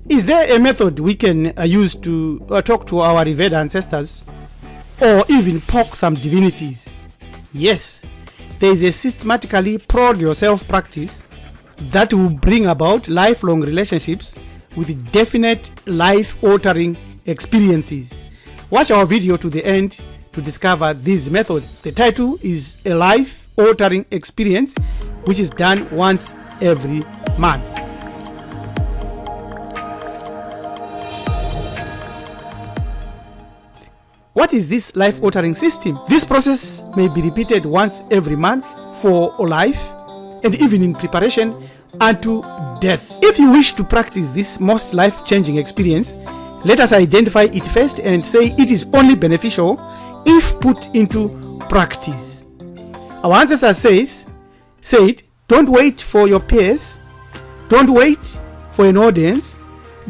Is there a method we can use to talk to our revered ancestors or even poke some divinities? Yes, there is a systematically prod yourself practice that will bring about lifelong relationships with definite life-altering experiences. Watch our video to the end to discover these methods. The title is A Life-Altering Experience, which is done once every month. What is this life-altering system? This process may be repeated once every month for life and even in preparation unto death. If you wish to practice this most life-changing experience, let us identify it first and say it is only beneficial if put into practice. Our ancestors said, don't wait for your peers, don't wait for an audience,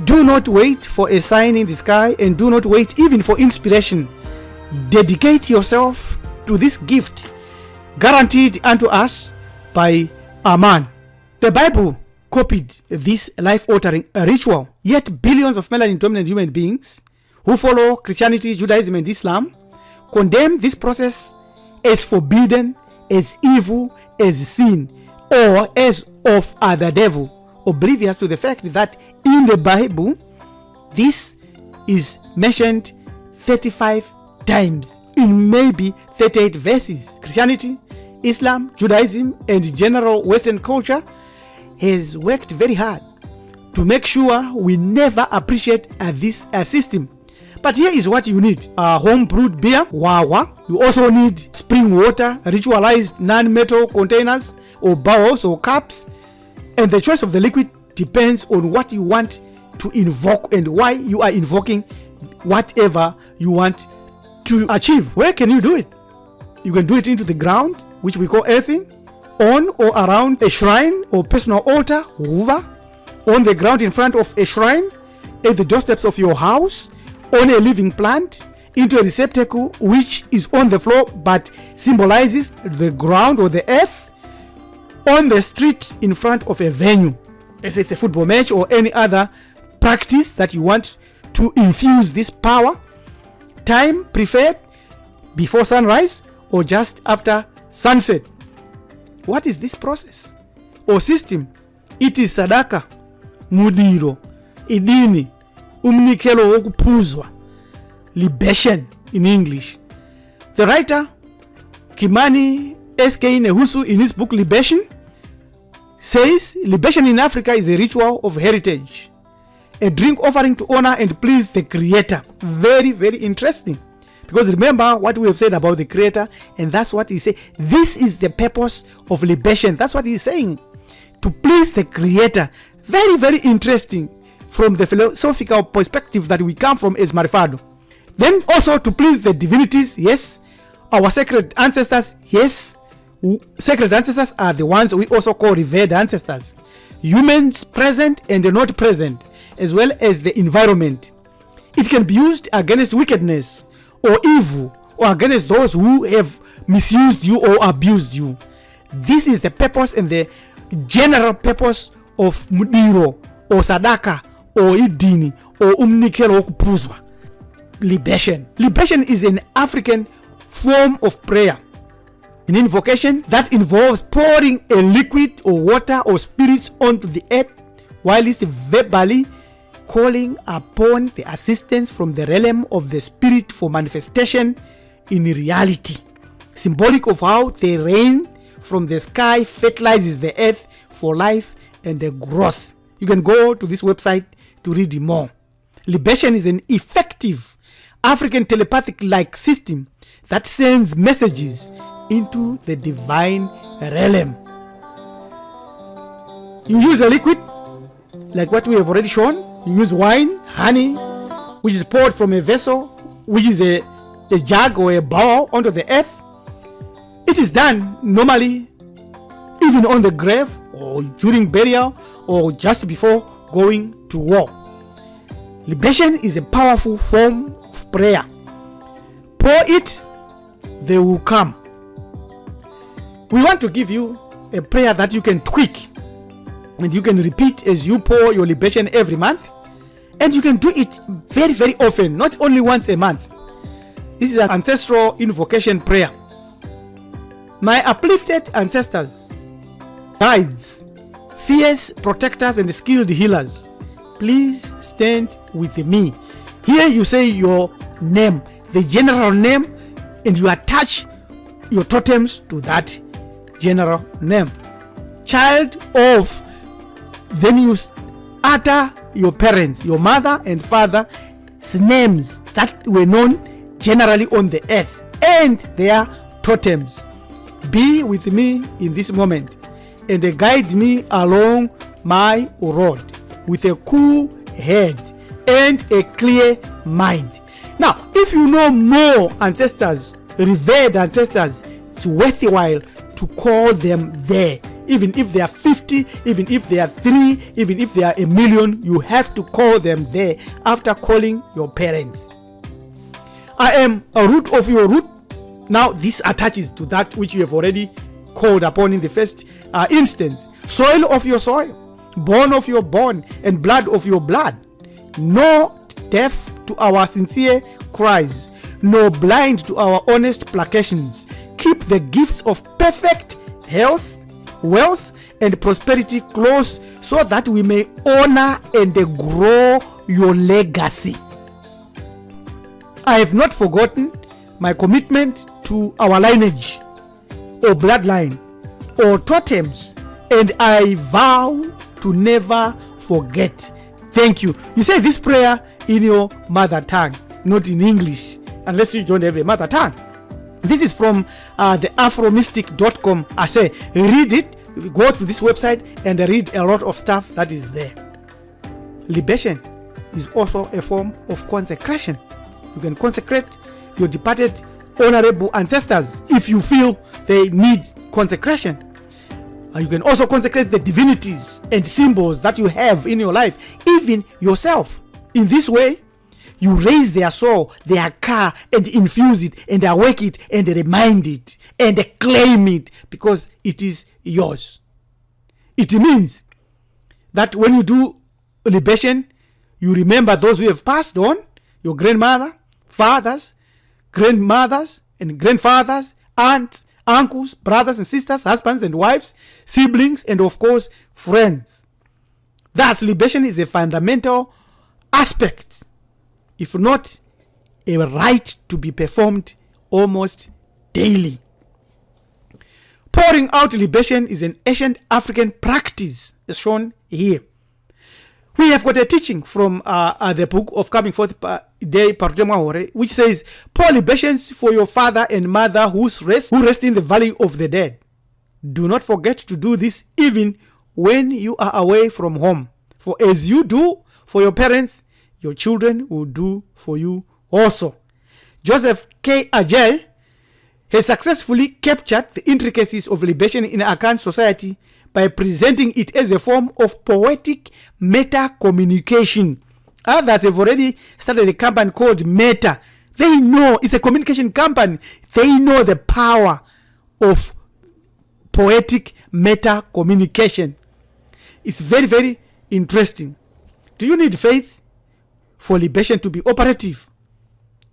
do not wait for a sign in the sky, and do not wait even for inspiration. Dedicate yourself to this gift guaranteed unto us by a man. The Bible copied this life-altering ritual, yet billions of melanin-dominant human beings who follow Christianity, Judaism, and Islam condemn this process as forbidden, as evil, as sin, or as of the devil, oblivious to the fact that in the Bible this is mentioned 35 times in maybe 38 verses. Christianity, Islam, Judaism, and general Western culture has worked very hard to make sure we never appreciate this system. But here is what you need: home brewed beer, wawa. You also need spring water, ritualized non-metal containers or bowls or cups, and the choice of the liquid depends on what you want to invoke and why you are invoking whatever you want to achieve. Where can you do it? You can do it into the ground, which we call earthing, on or around a shrine or personal altar, huva, on the ground in front of a shrine, at the doorsteps of your house, on a living plant, into a receptacle which is on the floor but symbolizes the ground or the earth, on the street in front of a venue, as it's a football match or any other practice that you want to infuse this power. Time preferred before sunrise or just after sunset. What is this process or system? It is sadaka, mudiro, idini, umnikelo wokupuzwa, libation in English. The writer Kimani S.K. Nehusu, in his book Libation, says libation in Africa is a ritual of heritage, a drink offering to honor and please the Creator. Very, very interesting. Because remember what we have said about the Creator, and that's what he said. This is the purpose of libation. That's what he's saying. To please the Creator. Very, very interesting from the philosophical perspective that we come from as Marifado. Then also to please the divinities, yes. Our sacred ancestors, yes. Sacred ancestors are the ones we also call revered ancestors. Humans present and not present, as well as the environment. It can be used against wickedness or evil, or against those who have misused you or abused you. This is the purpose and the general purpose of mudiro or sadaka or idini or umnikelo okupuzwa. Libation. Libation is an African form of prayer, an invocation that involves pouring a liquid or water or spirits onto the earth whilst verbally calling upon the assistance from the realm of the spirit for manifestation in reality. Symbolic of how the rain from the sky fertilizes the earth for life and the growth. You can go to this website to read more. Libation is an effective African telepathic-like system that sends messages into the divine realm. You use a liquid like what we have already shown. You use wine, honey, which is poured from a vessel, which is a jug or a bowl onto the earth. It is done normally even on the grave or during burial or just before going to war. Libation is a powerful form of prayer. Pour it, they will come. We want to give you a prayer that you can tweak And you can repeat as you pour your libation every month. And you can do it very, very often, not only once a month. This is an ancestral invocation prayer. My uplifted ancestors, guides, fierce protectors, and skilled healers, please stand with me. Here you say your name, the general name, and you attach your totems to that general name. Child of, then you utter your parents, your mother and father's names that were known generally on the earth and their totems. Be with me in this moment and guide me along my road with a cool head and a clear mind. Now, if you know more ancestors, revered ancestors, it's worthwhile to call them there. Even if they are 50, even if they are 3, even if they are 1 million, you have to call them there after calling your parents. I am a root of your root. Now this attaches to that which you have already called upon in the first instance. Soil of your soil, bone of your bone, and blood of your blood. Not deaf to our sincere cries, nor blind to our honest placations. Keep the gifts of perfect health, wealth, and prosperity close, so that we may honor and grow your legacy. I have not forgotten my commitment to our lineage or bloodline or totems, and I vow to never forget. Thank you. You say this prayer in your mother tongue, not in English, unless you don't have a mother tongue. This is from the afromystic.com. I say read it, go to this website and read a lot of stuff that is there. Libation is also a form of consecration. You can consecrate your departed honorable ancestors if you feel they need consecration. You can also consecrate the divinities and symbols that you have in your life, even yourself. In this way, you raise their soul, their car, and infuse it, and awake it, and remind it, and claim it, because it is yours. It means that when you do libation, you remember those who have passed on, your grandmother, fathers, grandmothers, and grandfathers, aunts, uncles, brothers and sisters, husbands and wives, siblings, and of course, friends. Thus, libation is a fundamental aspect, if not a right to be performed almost daily. Pouring out libation is an ancient African practice, as shown here. We have got a teaching from the book of Coming Forth Day, Parutemahore, which says, pour libations for your father and mother who rest in the valley of the dead. Do not forget to do this even when you are away from home. For as you do for your parents, your children will do for you also. Joseph K. Ajay has successfully captured the intricacies of libation in Akan society by presenting it as a form of poetic meta-communication. Others have already started a company called Meta. They know it's a communication company. They know the power of poetic meta-communication. It's very, very interesting. Do you need faith for libation to be operative?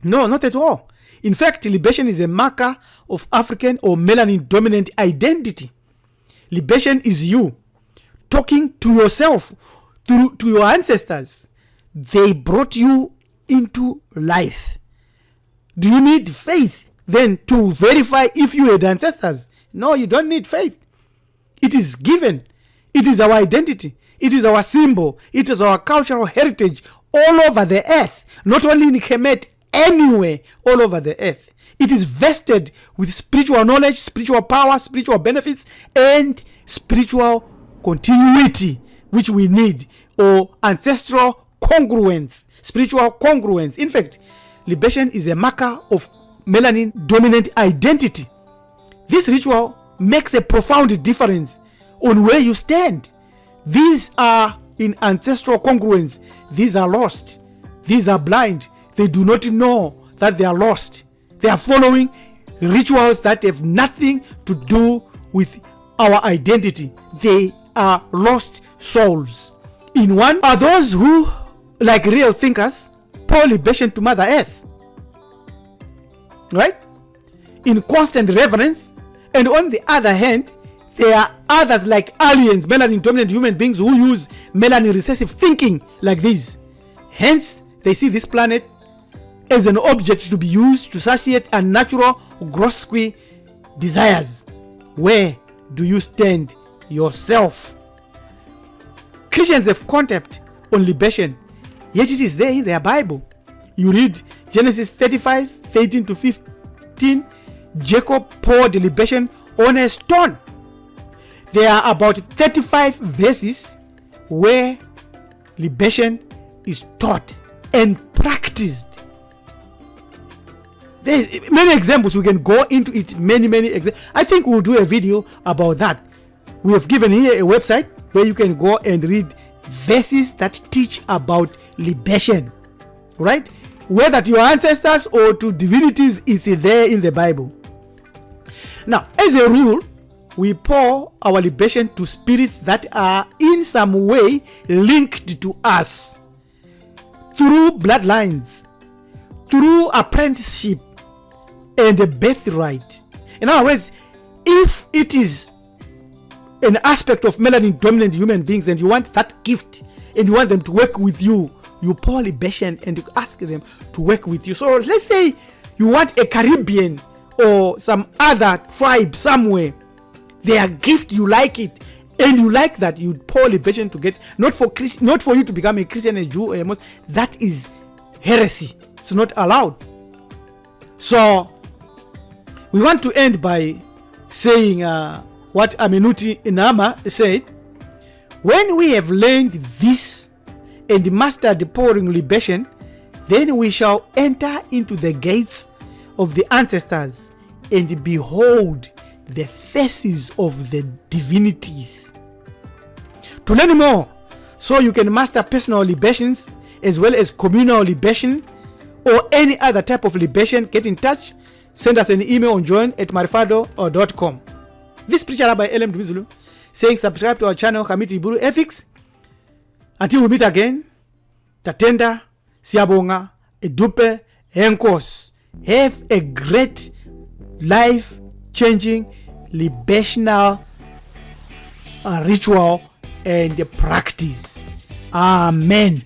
No, not at all. In fact, libation is a marker of African or melanin dominant identity. Libation is you talking to yourself, to your ancestors. They brought you into life. Do you need faith then to verify if you had ancestors? No, you don't need faith. It is given. It is our identity. It is our symbol. It is our cultural heritage all over the earth. Not only in Kemet, anywhere all over the earth. It is vested with spiritual knowledge, spiritual power, spiritual benefits, and spiritual continuity, which we need, or ancestral congruence, spiritual congruence. In fact, libation is a marker of melanin dominant identity. This ritual makes a profound difference on where you stand. These are in ancestral congruence. These are lost. These are blind. They do not know that they are lost. They are following rituals that have nothing to do with our identity. They are lost souls. In one are those who, like real thinkers, pour libation to Mother Earth, right, in constant reverence. And on the other hand, there are others like aliens, melanin dominant human beings, who use melanin recessive thinking like this. Hence, they see this planet as an object to be used to satiate unnatural, grotesque desires. Where do you stand yourself? Christians have contempt on libation, yet it is there in their Bible. You read Genesis 35, 13 to 15. Jacob poured libation on a stone. There are about 35 verses where libation is taught and practiced. There are many examples. We can go into it. Many examples. I think we'll do a video about that. We have given here a website where you can go and read verses that teach about libation, right? Whether to your ancestors or to divinities, it's there in the Bible. Now, as a rule, we pour our libation to spirits that are in some way linked to us through bloodlines, through apprenticeship, and a birthright. In other words, if it is an aspect of melanin dominant human beings and you want that gift and you want them to work with you, you pour libation and you ask them to work with you. So let's say you want a Caribbean or some other tribe somewhere, their gift, you like it, and you like that, you pour libation to get, not for you to become a Christian, a Jew, or a Muslim. That is heresy. It's not allowed. So we want to end by saying what Aminuti Inama said: when we have learned this and mastered pouring libation, then we shall enter into the gates of the ancestors and behold the faces of the divinities. To learn more, so you can master personal libations as well as communal libation or any other type of libation, get in touch. Send us an email on join@marifado.com. This preacher by LM Dwizulu saying subscribe to our channel Kamiti Iburu Ethics. Until we meet again, Tatenda, Siabonga, Edupe, Enkos. Have a great life-changing libational ritual and practice. Amen.